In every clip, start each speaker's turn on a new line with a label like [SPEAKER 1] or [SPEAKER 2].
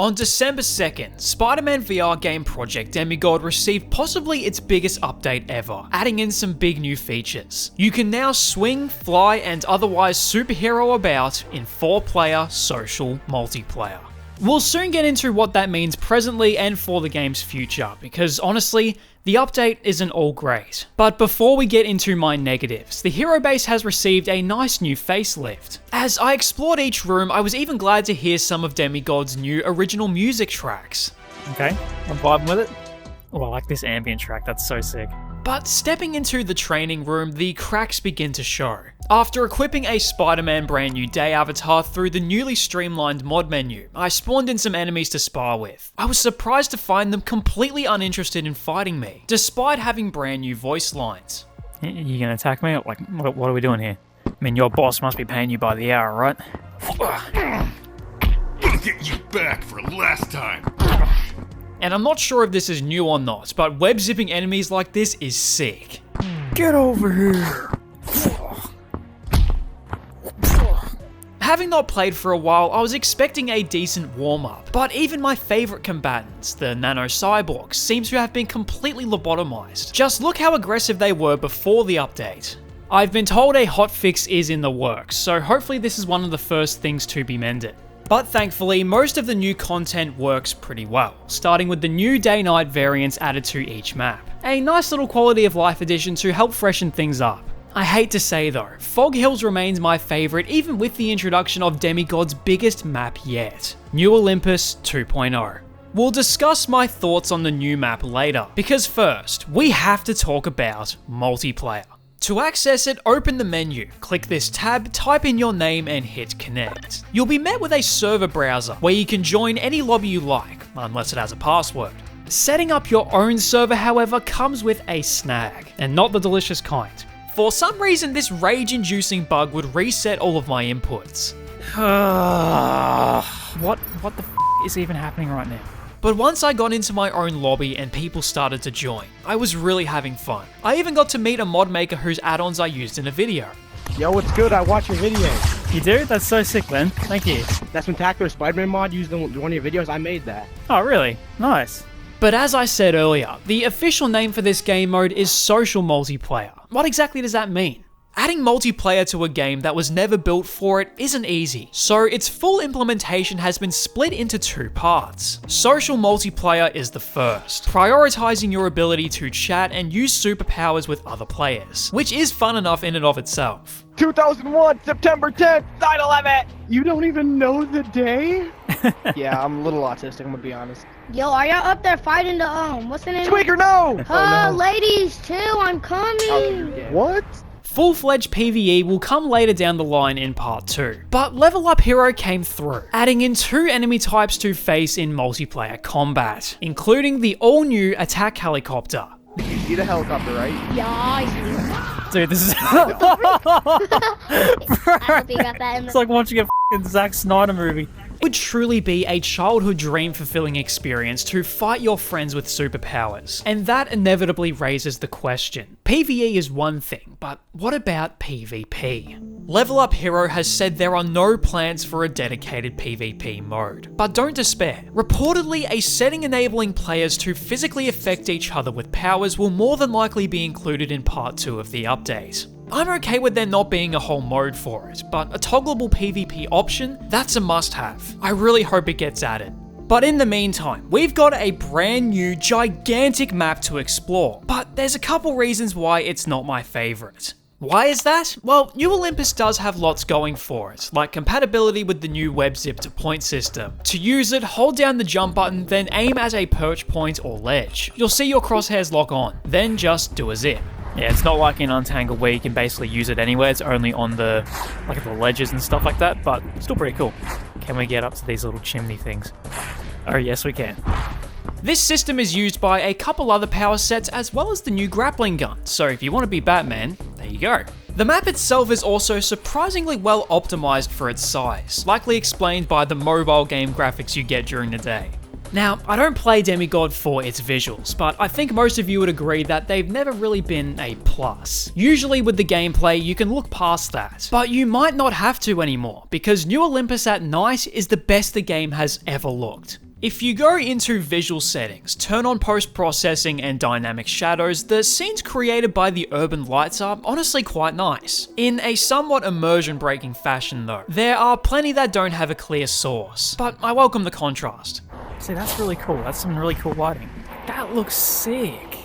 [SPEAKER 1] On December 2nd, Spider-Man VR game project Demigod received possibly its biggest update ever, adding in some big new features. You can now swing, fly, and otherwise superhero about in 4-player social multiplayer. We'll soon get into what that means presently and for the game's future, because honestly, the update isn't all great. But before we get into my negatives, the hero base has received a nice new facelift. As I explored each room, I was even glad to hear some of Demigod's new original music tracks.
[SPEAKER 2] Okay, I'm vibing with it. Oh, I like this ambient track, that's so sick.
[SPEAKER 1] But stepping into the training room, the cracks begin to show. After equipping a Spider-Man brand new day avatar through the newly streamlined mod menu, I spawned in some enemies to spar with. I was surprised to find them completely uninterested in fighting me, despite having brand new voice lines.
[SPEAKER 2] You gonna attack me? Like, what are we doing here? I mean, your boss must be paying you by the hour, right?
[SPEAKER 3] Gonna get you back for last time.
[SPEAKER 1] And I'm not sure if this is new or not, but web-zipping enemies like this is sick.
[SPEAKER 2] Get over here!
[SPEAKER 1] Having not played for a while, I was expecting a decent warm-up, but even my favourite combatants, the nano cyborgs, seem to have been completely lobotomized. Just look how aggressive they were before the update. I've been told a hotfix is in the works, so hopefully this is one of the first things to be mended. But thankfully, most of the new content works pretty well, starting with the new day-night variants added to each map. A nice little quality of life addition to help freshen things up. I hate to say though, Fog Hills remains my favourite even with the introduction of Demigod's biggest map yet, New Olympus 2.0. We'll discuss my thoughts on the new map later, because first, we have to talk about multiplayer. To access it, open the menu, click this tab, type in your name and hit connect. You'll be met with a server browser where you can join any lobby you like, unless it has a password. Setting up your own server, however, comes with a snag, and not the delicious kind. For some reason, this rage-inducing bug would reset all of my inputs.
[SPEAKER 2] What the f is even happening right now?
[SPEAKER 1] But once I got into my own lobby and people started to join, I was really having fun. I even got to meet a mod maker whose add-ons I used in a video.
[SPEAKER 4] Yo, what's good? I watch your videos.
[SPEAKER 2] You do? That's so sick, man. Thank you.
[SPEAKER 4] That Spectacular Spider-Man mod used in one of your videos. I made that.
[SPEAKER 2] Oh, really? Nice.
[SPEAKER 1] But as I said earlier, the official name for this game mode is social multiplayer. What exactly does that mean? Adding multiplayer to a game that was never built for it isn't easy, so its full implementation has been split into 2 parts. Social multiplayer is the first, prioritizing your ability to chat and use superpowers with other players, which is fun enough in and of itself.
[SPEAKER 4] 2001, September 10th, 9/11. You don't even know the day? Yeah, I'm a little autistic, I'm gonna be honest.
[SPEAKER 5] Yo, are y'all up there fighting the, what's the name?
[SPEAKER 4] Tweaker, no!
[SPEAKER 5] Oh, no. Ladies, too, I'm coming!
[SPEAKER 4] What?
[SPEAKER 1] Full-fledged PvE will come later down the line in part 2, but Level Up Hero came through, adding in 2 enemy types to face in multiplayer combat, including the all-new attack helicopter.
[SPEAKER 4] You see the helicopter, right?
[SPEAKER 5] Yeah, I see.
[SPEAKER 2] Dude, this is...
[SPEAKER 5] I hope you got that in
[SPEAKER 2] It's
[SPEAKER 5] the...
[SPEAKER 2] like watching a f***ing Zack Snyder movie.
[SPEAKER 1] It would truly be a childhood dream fulfilling experience to fight your friends with superpowers. And that inevitably raises the question. PvE is one thing, but what about PvP? Level Up Hero has said there are no plans for a dedicated PvP mode. But don't despair. Reportedly, a setting enabling players to physically affect each other with powers will more than likely be included in part 2 of the update. I'm okay with there not being a whole mode for it, but a toggleable PvP option, that's a must-have. I really hope it gets added. But in the meantime, we've got a brand new, gigantic map to explore, but there's a couple reasons why it's not my favourite. Why is that? Well, New Olympus does have lots going for it, like compatibility with the new web zip to point system. To use it, hold down the jump button, then aim at a perch point or ledge. You'll see your crosshairs lock on, then just do a zip.
[SPEAKER 2] Yeah, it's not like in Untangle where you can basically use it anywhere. It's only on the ledges and stuff like that, but still pretty cool. Can we get up to these little chimney things? Oh yes, we can.
[SPEAKER 1] This system is used by a couple other power sets as well as the new grappling gun, so if you want to be Batman, there you go. The map itself is also surprisingly well optimized for its size, likely explained by the mobile game graphics you get during the day. Now, I don't play Demigod for its visuals, but I think most of you would agree that they've never really been a plus. Usually with the gameplay, you can look past that, but you might not have to anymore, because New Olympus at night is the best the game has ever looked. If you go into visual settings, turn on post-processing and dynamic shadows, the scenes created by the urban lights are honestly quite nice. In a somewhat immersion-breaking fashion though. There are plenty that don't have a clear source, but I welcome the contrast.
[SPEAKER 2] See, that's really cool. That's some really cool lighting. That looks sick.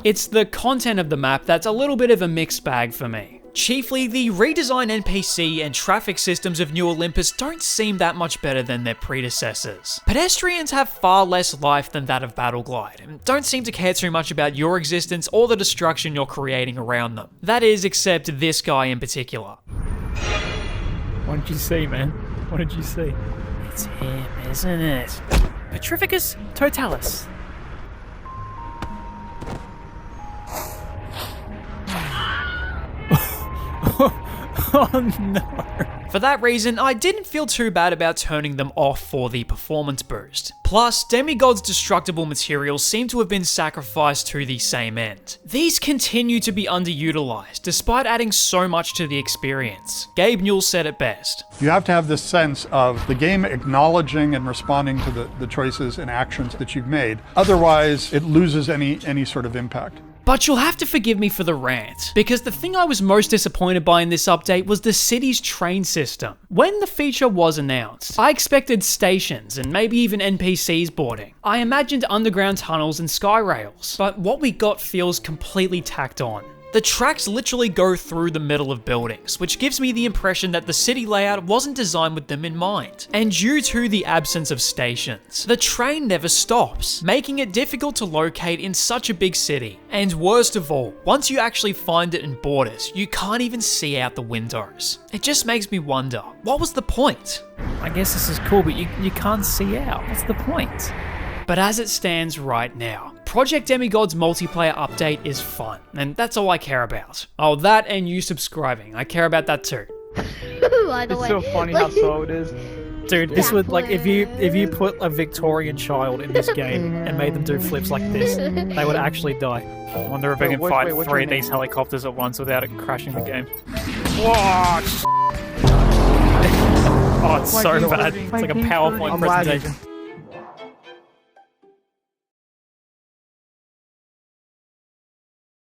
[SPEAKER 1] It's the content of the map that's a little bit of a mixed bag for me. Chiefly, the redesigned NPC and traffic systems of New Olympus don't seem that much better than their predecessors. Pedestrians have far less life than that of Battleglide, and don't seem to care too much about your existence or the destruction you're creating around them. That is, except this guy in particular.
[SPEAKER 2] What did you see, man? What did you see? It's him, isn't it? Petrificus Totalis. Oh no.
[SPEAKER 1] For that reason, I didn't feel too bad about turning them off for the performance boost. Plus, Demigod's destructible materials seem to have been sacrificed to the same end. These continue to be underutilized, despite adding so much to the experience. Gabe Newell said it best.
[SPEAKER 6] You have to have this sense of the game acknowledging and responding to the choices and actions that you've made. Otherwise, it loses any sort of impact.
[SPEAKER 1] But you'll have to forgive me for the rant, because the thing I was most disappointed by in this update was the city's train system. When the feature was announced, I expected stations and maybe even NPCs boarding. I imagined underground tunnels and sky rails, but what we got feels completely tacked on. The tracks literally go through the middle of buildings, which gives me the impression that the city layout wasn't designed with them in mind. And due to the absence of stations, the train never stops, making it difficult to locate in such a big city. And worst of all, once you actually find it and board it, you can't even see out the windows. It just makes me wonder, what was the point?
[SPEAKER 2] I guess this is cool, but you can't see out. What's the point?
[SPEAKER 1] But as it stands right now, Project Demigod's multiplayer update is fun, and that's all I care about. Oh, that and you subscribing, I care about that too.
[SPEAKER 5] By the
[SPEAKER 4] It's
[SPEAKER 5] way.
[SPEAKER 4] so funny how slow it is.
[SPEAKER 2] Dude, this would, like, if you put a Victorian child in this game and made them do flips like this, they would actually die. I wonder if I can fight
[SPEAKER 4] what's
[SPEAKER 2] three
[SPEAKER 4] your
[SPEAKER 2] of these
[SPEAKER 4] name?
[SPEAKER 2] helicopters at once without it crashing the game. Whoa! Oh, it's so bad. It's like a PowerPoint
[SPEAKER 4] I'm
[SPEAKER 2] presentation.
[SPEAKER 4] lagging.